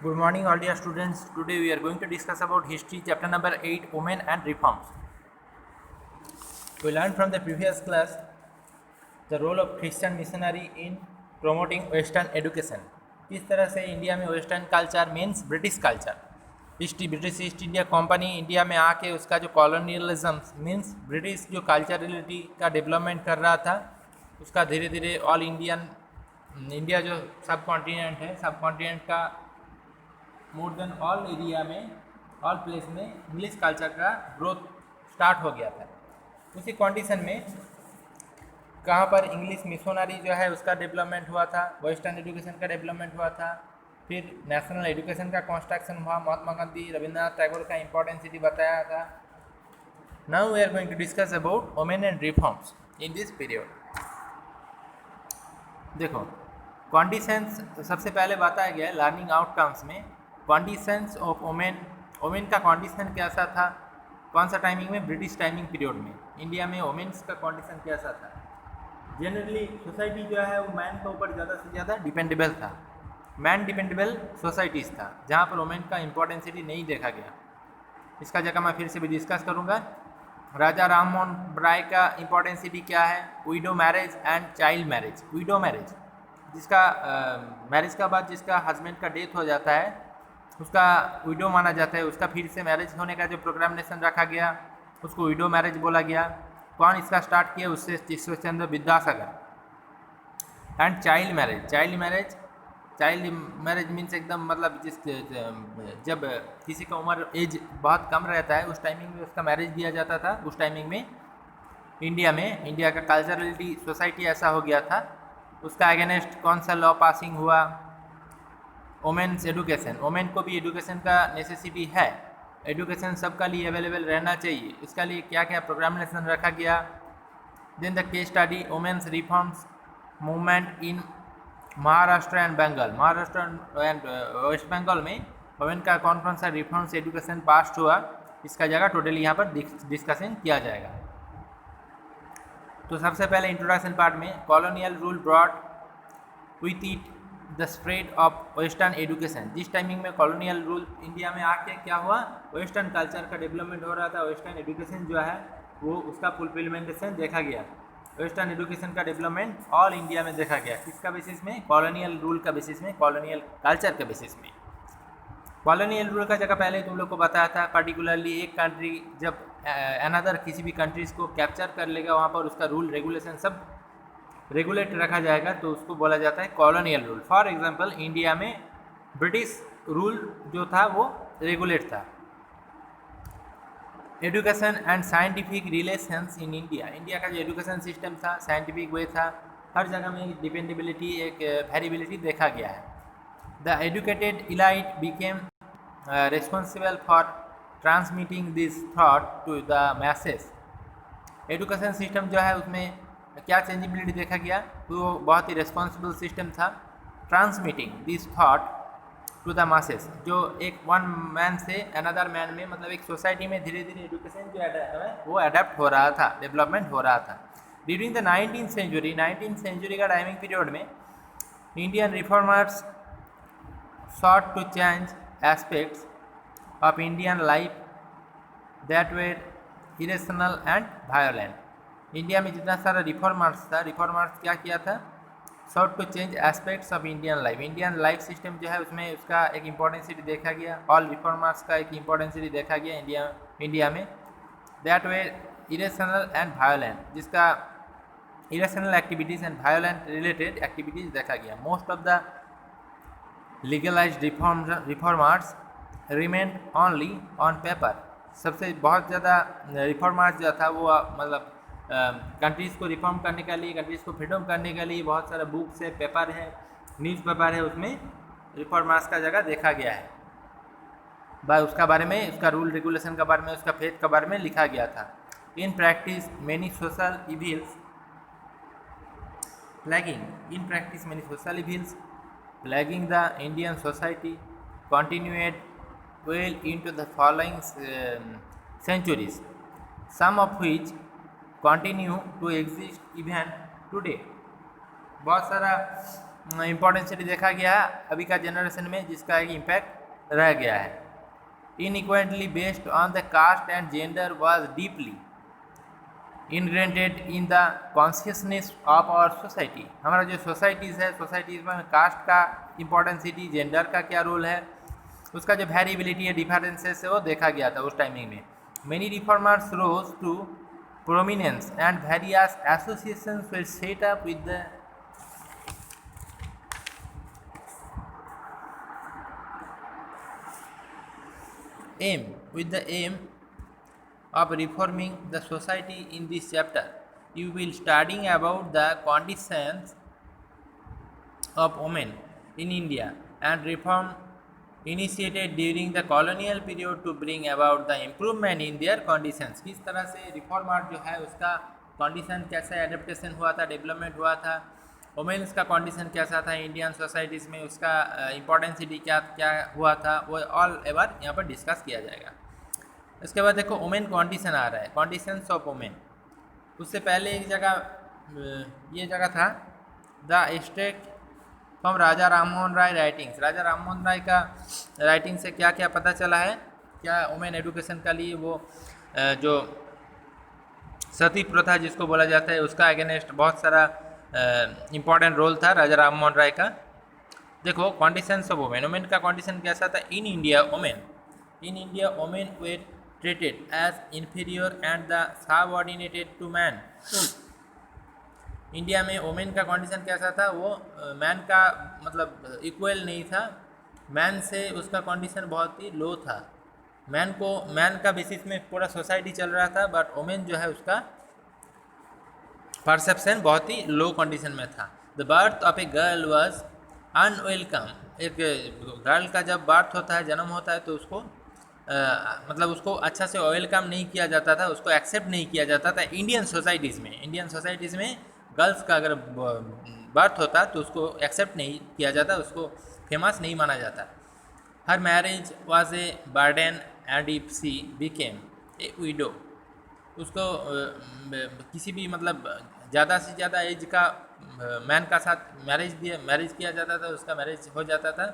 Good morning, all dear students. Today we are going to discuss about history, chapter number 8, Women and Reforms. We learned from the previous class the role of Christian missionary in promoting Western education. किस तरह से India में western culture means British culture, British east India company India में आके उसका जो colonialism means British जो कल्चरलिटी का डेवलपमेंट कर रहा था, उसका धीरे धीरे ऑल इंडिया जो सब कॉन्टिनेंट है, सब कॉन्टिनेंट का मोर देन ऑल एरिया में, ऑल प्लेस में इंग्लिश कल्चर का ग्रोथ स्टार्ट हो गया था। उसी कंडीशन में कहाँ पर इंग्लिश मिशनरी जो है उसका डेवलपमेंट हुआ था, वेस्टर्न एजुकेशन का डेवलपमेंट हुआ था, फिर नेशनल एजुकेशन का कंस्ट्रक्शन हुआ, महात्मा गांधी रविंद्रनाथ टैगोर का इम्पोर्टेंसिटी बताया था। Now we are going to discuss about women and reforms in this period. देखो कंडीशंस सबसे पहले बताया गया है लर्निंग आउटकम्स में। कंडीशंस ऑफ वुमेन का कंडीशन कैसा था, कौन सा टाइमिंग में, ब्रिटिश टाइमिंग पीरियड में इंडिया में वुमेन्स का कंडीशन कैसा था। जनरली सोसाइटी जो है वो मैन के ऊपर ज़्यादा से ज़्यादा डिपेंडेबल था, मैन डिपेंडेबल सोसाइटीज़ था, जहाँ पर वुमेन का इम्पोर्टेंसिटी नहीं देखा गया। इसका जगह मैं फिर से भी डिस्कस करूँगा। राजा राम मोहन राय का इम्पोर्टेंसिटी क्या है, window marriage and child marriage. Window marriage जिसका मैरिज का बाद जिसका हस्बैंड का डेथ हो जाता है उसका विडो माना जाता है, उसका फिर से मैरिज होने का जो प्रोग्रामेशन रखा गया उसको विडो मैरिज बोला गया। कौन इसका स्टार्ट किया, उससे Ishwar Chandra Vidyasagar. And child marriage means एकदम मतलब जब किसी का उम्र एज बहुत कम रहता है उस टाइमिंग में उसका मैरिज दिया जाता था। उस टाइमिंग में इंडिया का कल्चरलिटी सोसाइटी ऐसा हो गया था। उसका अगेंस्ट कौन सा लॉ पासिंग हुआ, वुमेन्स एजुकेशन। वुमेन को भी एजुकेशन का नेसेसिटी है, एजुकेशन सबका लिए अवेलेबल रहना चाहिए, इसका लिए क्या क्या प्रोग्रामेशन रखा गया। Then the case study womens reforms movement in Maharashtra and Bengal. Maharashtra and West Bengal में वुमेन का कौन कौन सा रिफॉर्म्स एजुकेशन पास हुआ, इसका जगह टोटली यहाँ पर डिस्कशन किया जाएगा। तो सबसे पहले इंट्रोडक्शन पार्ट में colonial rule brought with it the spread of western education. जिस टाइमिंग में कॉलोनियल रूल इंडिया में आके क्या हुआ, वेस्टर्न कल्चर का डेवलपमेंट हो रहा था, वेस्टर्न एजुकेशन जो है वो उसका फुलफिलमेंटेशन देखा गया। वेस्टर्न एजुकेशन का डेवलपमेंट ऑल इंडिया में देखा गया, किसका बेसिस में, कॉलोनियल रूल का बेसिस में, कॉलोनियल कल्चर के बेसिस में। कॉलोनियल रूल का जगह पहले तुम लोग को बताया था, पर्टिकुलरली एक कंट्री जब अनदर किसी भी कंट्रीज को कैप्चर कर लेगा वहाँ पर उसका रूल रेगुलेशन सब रेगुलेट रखा जाएगा, तो उसको बोला जाता है colonial rule. For example India में ब्रिटिश रूल जो था वो रेगुलेट था। Education and scientific relations in India का जो एजुकेशन सिस्टम था, साइंटिफिक वे था, हर जगह में डिपेंडेबिलिटी, एक वेरिएबिलिटी देखा गया है। The educated elite became responsible for transmitting this thought to the masses। Education system जो है उसमें क्या चेंजिबिलिटी देखा गया, तो बहुत ही रिस्पॉन्सिबल सिस्टम था। Transmitting this thought to the masses, जो एक वन मैन से अनदर मैन में, मतलब एक सोसाइटी में धीरे धीरे एजुकेशन जो है वो अडेप्ट हो रहा था, डेवलपमेंट हो रहा था। ड्यूरिंग द 19th सेंचुरी का टाइमिंग पीरियड में Indian reformers sought to change aspects of Indian life that were irrational and violent। India में जितना सारा रिफॉर्मर्स था, रिफॉर्मर्स क्या किया था, sought to change aspects of Indian life। Indian life system जो है उसमें उसका एक इम्पोर्टेंसिटी देखा गया, ऑल रिफॉर्मर्स का एक इम्पोर्टेंसिटी देखा गया इंडिया में। that were irrational and violent, जिसका irrational activities and violent related activities देखा गया। Most of the legalised reformers remained only on paper. सबसे बहुत ज़्यादा रिफॉर्मर्स जो था वो मतलब कंट्रीज़ को रिफॉर्म करने के लिए, कंट्रीज़ को फ्रीडम करने के लिए बहुत सारा बुक्स है, पेपर है, न्यूज़पेपर है, उसमें रिफॉर्मर्स का जगह देखा गया है। उसका बारे में, उसका रूल रेगुलेशन के बारे में, उसका फेथ के बारे में लिखा गया था। In practice many social evils plaguing the Indian society continued well into the following centuries, some of which continue to exist even today। बहुत सारा इम्पोर्टेंसिटी देखा गया है अभी का जनरेशन में, जिसका एक इम्पैक्ट रह गया है। Inequality based on the caste and gender was deeply ingrained in the consciousness of our society. हमारा जो सोसाइटीज़ है, सोसाइटीज़ में कास्ट का इम्पोर्टेंसिटी, जेंडर का क्या रोल है, उसका जो वेरिएबिलिटी है, डिफरेंसेस है, वो देखा गया था उस टाइमिंग में। Many reformers rose to prominence and various associations were set up with the aim of reforming the society. In this chapter you will studying about the conditions of women in India and reform initiated during the colonial period to bring about the improvement in their conditions। किस तरह से reform art जो है उसका condition कैसे adaptation हुआ था, development हुआ था, वुमेन्स का कंडीशन कैसा था इंडियन सोसाइटीज़ में, उसका इम्पोर्टेंसिटी क्या क्या हुआ था, वो ऑल एवर यहाँ पर डिस्कस किया जाएगा। इसके बाद देखो वुमेन कंडीशन आ रहा है, कंडीशंस ऑफ वुमेन। उससे पहले एक जगह ये जगह था the state from Raja Rammohan Roy writings. Raja Rammohan Roy का राइटिंग से क्या क्या पता चला है, क्या वुमेन एडुकेशन का लिए वो जो सती प्रथा जिसको बोला जाता है उसका अगेंस्ट बहुत सारा इम्पॉर्टेंट रोल था राजा राममोहन राय का। देखो कंडीशंस ऑफ वुमेन, वुमेन का कंडीशन कैसा था। In India women were treated as inferior and the subordinated to man. India में वुमेन का कंडीशन कैसा था, वो मैन का मतलब इक्वल नहीं था, मैन से उसका कंडीशन बहुत ही लो था। मैन का बेसिस में पूरा सोसाइटी चल रहा था, बट वुमेन जो है उसका परसेप्शन बहुत ही लो कंडीशन में था। The birth of a girl was unwelcome. एक गर्ल का जब बर्थ होता है, जन्म होता है, तो उसको मतलब उसको अच्छा से वेलकम नहीं किया जाता था, उसको एक्सेप्ट नहीं किया जाता था इंडियन सोसाइटीज़ में गर्ल्स का अगर बर्थ होता तो उसको एक्सेप्ट नहीं किया जाता, उसको फेमस नहीं माना जाता। हर marriage was a burden and if C became a widow. उसको किसी भी मतलब ज़्यादा से ज़्यादा एज का मैन का साथ मैरिज किया जाता था, उसका मैरिज हो जाता था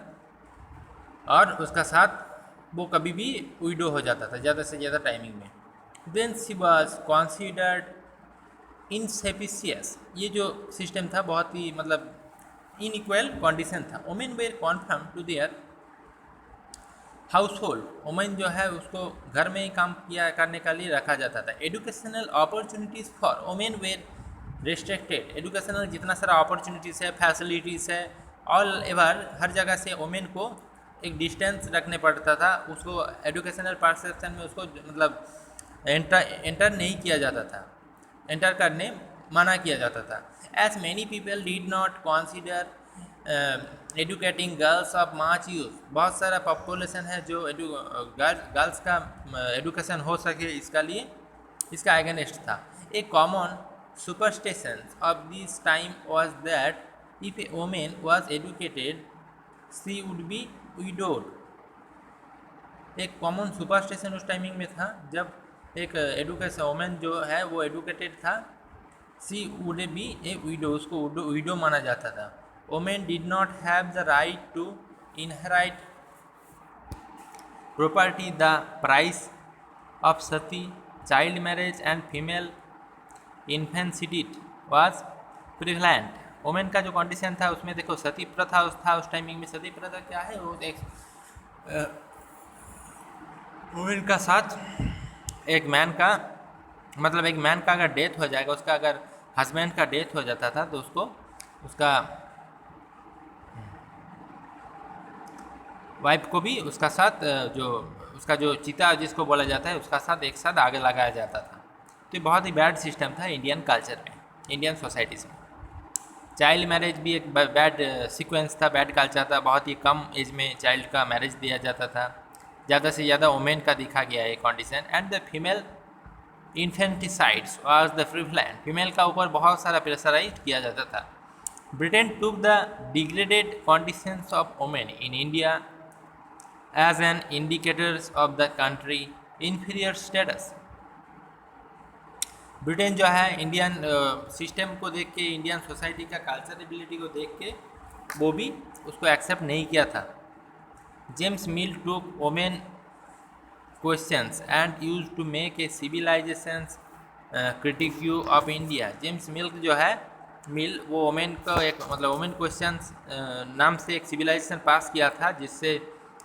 और उसका साथ वो कभी भी विडो हो जाता था ज़्यादा से ज़्यादा टाइमिंग में। Then she was considered insufficient. ये जो सिस्टम था बहुत ही मतलब इनइक्वल कंडीशन था। Women were confined to their household. Women जो है उसको घर में ही काम किया करने के लिए रखा जाता था। Educational opportunities for women where restricted. Educational जितना सारा अपॉर्चुनिटीज़ है, फैसिलिटीज़ है, ऑल एवर हर जगह से वुमेन को एक डिस्टेंस रखने पड़ता था। उसको एजुकेशनल परसेप्शन में उसको मतलब एंटर नहीं किया जाता था, एंटर करने मना किया जाता था। As many people did not consider educating girls of much use. बहुत सारा पॉपुलेशन है जो गर्ल्स का एडुकेशन हो सके इसका लिए इसका अगेंस्ट था। A common superstition of this time was that if a women was educated she would be widowed. एक कॉमन सुपरस्टिशन उस टाइमिंग में था, जब एक एडुकेशन वुमेन जो है वो एडुकेटेड था, she would be a widow, उसको विडो माना जाता था। Women did not have the right to inherit property. The price of sati, child marriage and female infanticide was prevalent. Women का जो कंडीशन था उसमें देखो सती प्रथा था उस टाइमिंग में। सती प्रथा क्या है, वो एक वुमेन का साथ एक मैन का मतलब एक मैन का अगर डेथ हो जाएगा, उसका अगर हस्बैंड का डेथ हो जाता था तो उसको उसका वाइफ को भी उसका साथ जो उसका जो चिता जिसको बोला जाता है उसका साथ एक साथ आगे लगाया जाता था। तो ये बहुत ही बैड सिस्टम था इंडियन कल्चर में, इंडियन सोसाइटीज़ में। चाइल्ड मैरिज भी एक बैड सीक्वेंस था, बैड कल्चर था। बहुत ही कम एज में चाइल्ड का मैरिज दिया जाता था, ज़्यादा से ज़्यादा वुमेन का दिखा गया है condition. And the female infanticides was the prevalent. Female का ऊपर बहुत सारा प्रेशराइज किया जाता था। Britain took the degraded conditions of women in India as an indicators of the country inferior status. Britain जो है इंडियन सिस्टम को देख के, इंडियन सोसाइटी का कल्चरेबिलिटी को देख के वो भी उसको एक्सेप्ट नहीं किया था। James Mill took women questions and use to make a civilisations critic view of India. James Mill जो है मिल वो वोमेन को एक मतलब वोमेन क्वेश्चंस नाम से एक सिविलाइजेशन पास किया था, जिससे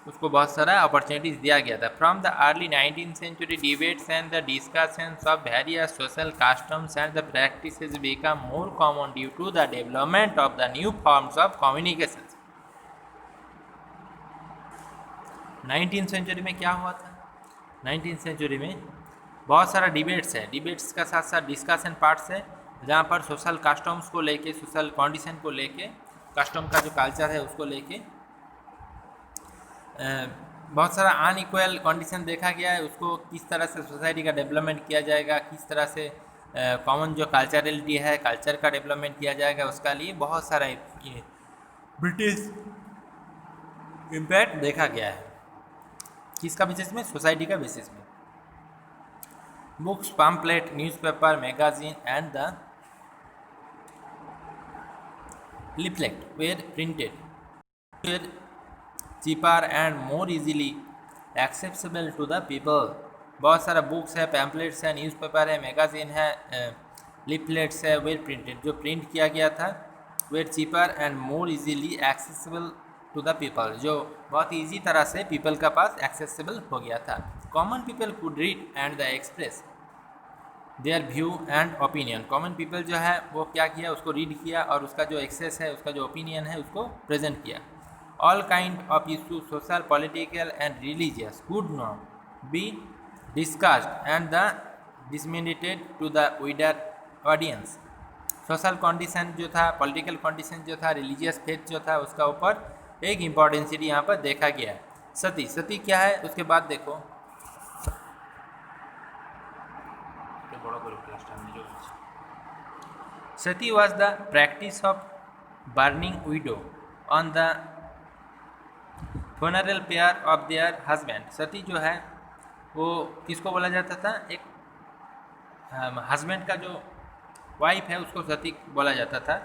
उसको बहुत सारा अपॉर्चुनिटीज दिया गया था। From the early 19th century debates and the discussions of various social customs and the practices become more common due to the development of the new forms of communication। 19th century में क्या हुआ था? 19th century में बहुत सारा debates है, debates का साथ साथ डिस्कशन पार्ट्स है, जहाँ पर सोशल कस्टम्स को लेके, सोशल कंडीशन को लेके, कस्टम का जो कल्चर है उसको लेके बहुत सारा अनइक्वल कंडीशन देखा गया है। उसको किस तरह से सोसाइटी का डेवलपमेंट किया जाएगा, किस तरह से कॉमन जो कल्चरलिटी है, कल्चर का डेवलपमेंट किया जाएगा, उसका लिए बहुत सारा ब्रिटिश इम्पैक्ट देखा गया है। किसका बेसिस में? सोसाइटी का बेसिस में। Books, pamphlet, newspaper, magazine and the leaflet were printed, were cheaper and more easily accessible to the people। बहुत सारा बुक्स है, पैम्पलेट्स है, न्यूज़पेपर है, मैगजीन है, लिफलेट्स है, वेर प्रिंटेड, जो प्रिंट किया गया था, were cheaper and more easily accessible to the people, जो बहुत ईजी तरह से पीपल का पास एक्सेसिबल हो गया था। Common people could read and the express their view and opinion. Common people जो है वो क्या किया, उसको रीड किया और उसका जो एक्सेस है, उसका जो ओपिनियन है, उसको प्रेजेंट किया। All kind of issue, social, political and religious, could not be discussed and the disseminated to the wider audience. Social condition जो था, पॉलिटिकल कंडीशन जो था, रिलीजियस फेथ जो था, उसका ऊपर एक इम्पॉर्टेंसिटी यहाँ पर देखा गया है। सती, सती क्या है उसके बाद देखो, सती was the practice of burning widow on the funeral pyre of their husband। सती जो है वो किसको बोला जाता था? एक हस्बैंड का जो वाइफ है उसको सती बोला जाता था।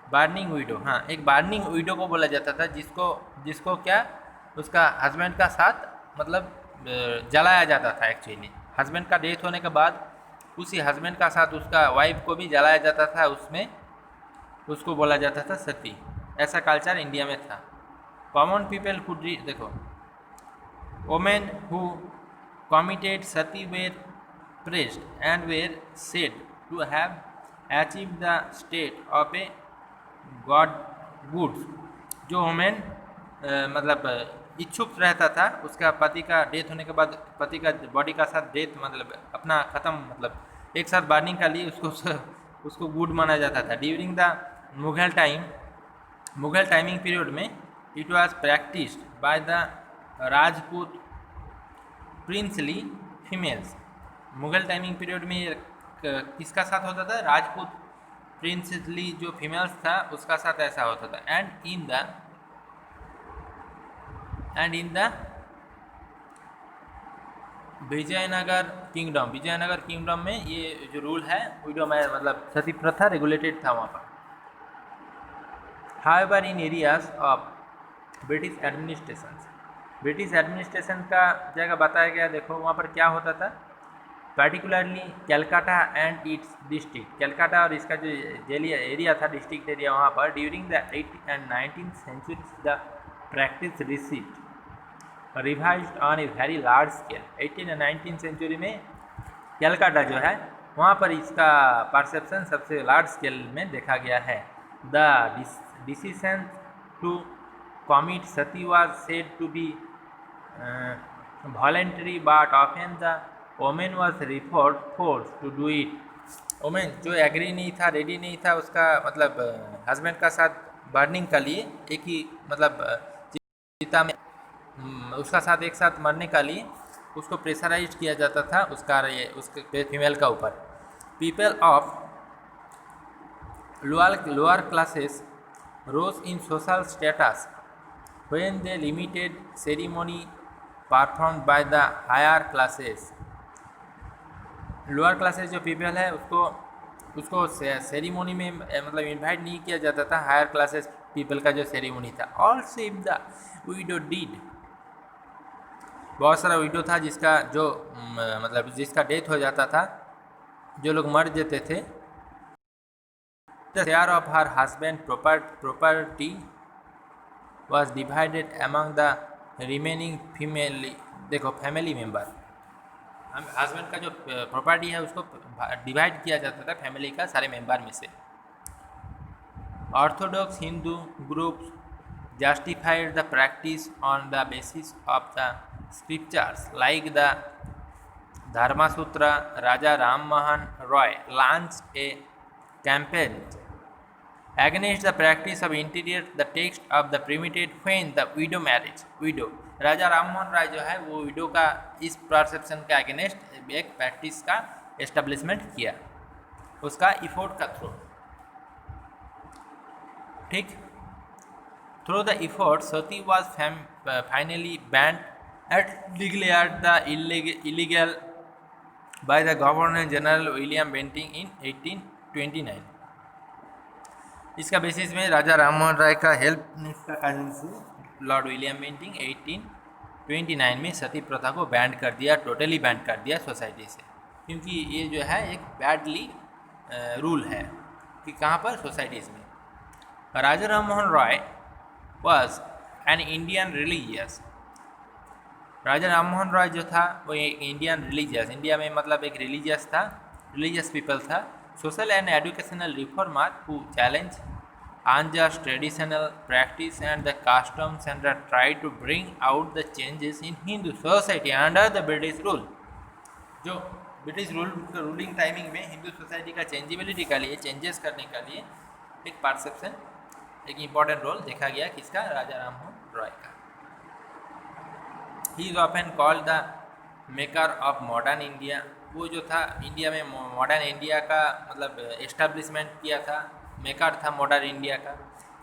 बर्निंग विडो, हाँ, एक बर्निंग विडो को बोला जाता था, जिसको क्या उसका हस्बैंड का साथ मतलब जलाया जाता था। एक्चुअली हस्बैंड का डेथ होने के बाद उसी हस्बैंड का साथ उसका वाइफ को भी जलाया जाता था, उसमें उसको बोला जाता था सती। ऐसा कल्चर इंडिया में था। कॉमन पीपल कुड रीड, देखो, women who committed sati were praised and were said to have achieve the state of a god goods. जो वोमेन मतलब इच्छुक रहता था, उसका पति का डेथ होने के बाद पति का बॉडी का साथ डेथ मतलब अपना ख़त्म मतलब एक साथ बर्निंग का लिए उसको गुड माना जाता था। During the Mughal timing period में it was practised by the Rajput princely females. Mughal timing period में किसका साथ होता था? राजपूत प्रिंसली जो फीमेल्स था उसका साथ ऐसा होता था। And in the Vijayanagar kingdom में ये जो रूल है विडो में मतलब सती प्रथा रेगुलेटेड था वहाँ पर। However in areas of British administration का जगह बताया गया। देखो वहाँ पर क्या होता था, particularly Calcutta and it's district, Calcutta और इसका जो एरिया था, डिस्ट्रिक्ट एरिया, वहाँ पर during the 18th and 19th centuries the practice received revised on a very large scale. 18 और 19 सेंचुरी में कैलकाटा जो है वहाँ पर इसका परसेप्शन सबसे लार्ज स्केल में देखा गया है। The decision to commit sati was said to be voluntary but often the women was force to do it. Women जो एग्री नहीं था, रेडी नहीं था उसका मतलब हस्बैंड का साथ बर्निंग का लिए एक ही मतलब चिता में उसका साथ एक साथ मरने का लिए उसको प्रेशराइज किया जाता था उसके फीमेल का ऊपर। People of lower classes rose in social status when they limited ceremony performed by the higher classes. Lower classes जो पीपल है उसको सेरेमनी में मतलब इनवाइट नहीं किया जाता था, हायर क्लासेस पीपल का जो सेरेमनी था। Also if the widow did, बहुत सारा विडो था जिसका जो मतलब जिसका डेथ हो जाता था, जो लोग मर जाते थे, the share of her husband property was divided among the remaining family member, husband का जो प्रॉपर्टी है उसको डिवाइड किया जाता था फैमिली का सारे मेंबर में से। Orthodox Hindu groups justified the practice on the basis of the scriptures like the Dharma Sutra. Raja Ram Mohan Roy launched a campaign against the practice of interior the text of the primitive when the widow marriage widow राजा राम मोहन राय जो है वो window का इस perception के against एक practice का establishment किया उसका इफोर्ट का थ्रू। ठीक, through the effort sati was finally banned and declared the illegal by the governor general William Bentinck in 1829। इसका बेसिस में राजा राम मोहन राय का हेल्प का कारण से लॉर्ड विलियम बेंटिंग 1829 में सती प्रथा को बैन कर दिया, टोटली बैन कर दिया सोसाइटी से, क्योंकि ये जो है एक बैडली रूल है कि कहाँ पर सोसाइटीज़ में। राजा Ram Mohan Roy was an Indian religious, राजा राम मोहन राय जो था वो एक इंडियन रिलीजियस, इंडिया में मतलब एक रिलीजियस था, रिलीजियस पीपल था, social and educational reformer who challenged unjust traditional practice and the customs and tried to bring out the changes in Hindu society under the British rule। जो British ruling timing में Hindu society का changeability का लिए, changes करने का लिए एक perception, एक इम्पॉर्टेंट रोल देखा गया किसका, राजा राम मोहन रॉय का। He is often called the maker of modern India, वो जो था इंडिया में मॉडर्न इंडिया का मतलब एस्टेब्लिशमेंट किया था, मेकर था मॉडर्न इंडिया का,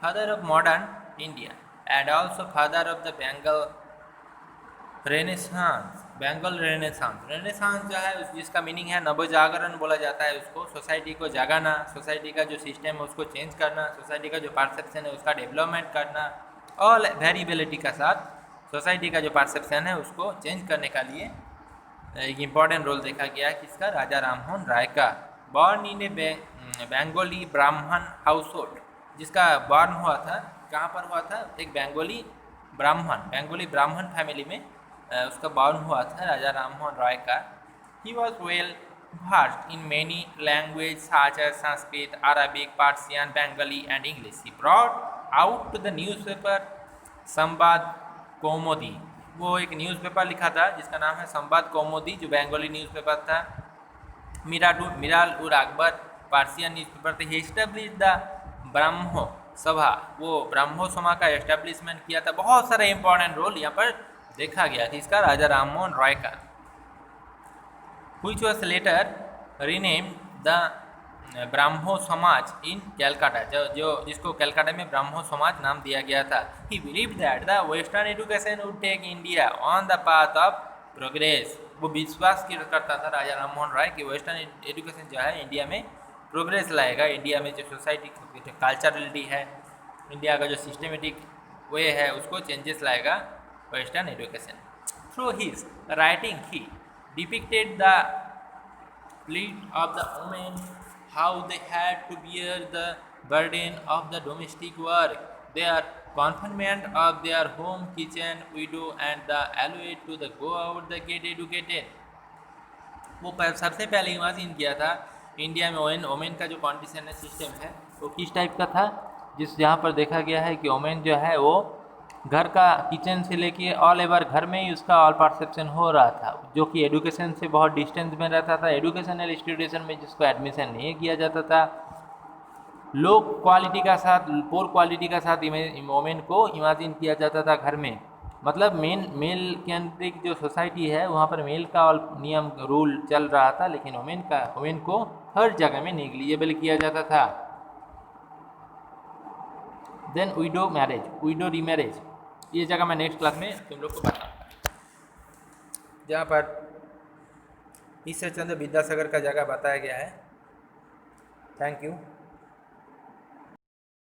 father of modern India and also father of the Bengal renaissance. Bengal renaissance, renaissance जो है जिसका मीनिंग है नवजागरण बोला जाता है उसको, सोसाइटी को जगाना, सोसाइटी का जो सिस्टम है उसको चेंज करना, सोसाइटी का जो परसेप्शन है उसका डेवलपमेंट करना, ऑल वेरिएबिलिटी का साथ सोसाइटी का जो परसेप्शन है उसको चेंज करने का लिए एक इम्पॉर्टेंट रोल देखा गया किसका, राजा राम मोहन राय का। बॉर्न इन ए बेंगोली ब्राह्मण हाउस होल्ड, जिसका बॉर्न हुआ था कहाँ पर हुआ था, एक बेंगोली ब्राह्मण फैमिली में उसका बॉर्न हुआ था राजा राम मोहन राय का। He was well versed in many languages such as Sanskrit, Arabic, Persian, Bengali and English. He brought out to the newspaper संवाद कौमुदी, वो एक न्यूज़पेपर लिखा था जिसका नाम है संवाद कौमुदी, जो बेंगोली न्यूज़पेपर था। मिराल उर अकबर पार्सियन न्यूज़पेपर थे। ही एस्टेब्लिश द ब्रह्मो सभा, वो ब्रह्मो सभा का एस्टेब्लिशमेंट किया था। बहुत सारा इंपॉर्टेंट रोल यहाँ पर देखा गया कि इसका राजा राम मोहन रॉय का। which was later renamed the Brahmo समाज इन कैलकाटा, जो जिसको कैलकाटा में ब्राह्मो समाज नाम दिया गया था। He believe that the western education would take India on the path of progress, वो विश्वास करता था राजा राम मोहन राय कि वेस्टर्न एजुकेशन जो है इंडिया में प्रोग्रेस लाएगा, इंडिया में जो सोसाइटी कल्चरलिटी है, इंडिया का जो सिस्टमेटिक वे है उसको चेंजेस लाएगा western education. Through his writing he depicted the plight of the women, how they had to bear the burden of the domestic work, their confinement of their home, kitchen, widow and the allowed to the go out the get educated। वो सबसे पहले imagine किया था India में women का जो condition है, system है, वो किस टाइप का था, जिस जहाँ पर देखा गया है कि वोमेन जो है वो घर का किचन से लेके ऑल एवर घर में ही उसका ऑल परसेप्शन हो रहा था, जो कि एजुकेशन से बहुत डिस्टेंस में रहता था। एजुकेशनल इंस्टीट्यूशन में जिसको एडमिशन नहीं किया जाता था, लो क्वालिटी का साथ पोर क्वालिटी का साथ वोमेन को इमेजिन किया जाता था घर में। मतलब मेल केंद्रिक जो सोसाइटी है वहाँ पर मेल का ऑल नियम रूल चल रहा था, लेकिन वोमेन को हर जगह में नेग्लिजिबल किया जाता था। देन विडो रीमैरेज, ये जगह मैं नेक्स्ट क्लास में तुम लोग को बताऊंगा, जहाँ पर ईश्वर चंद्र विद्यासागर का जगह बताया गया है। Thank you.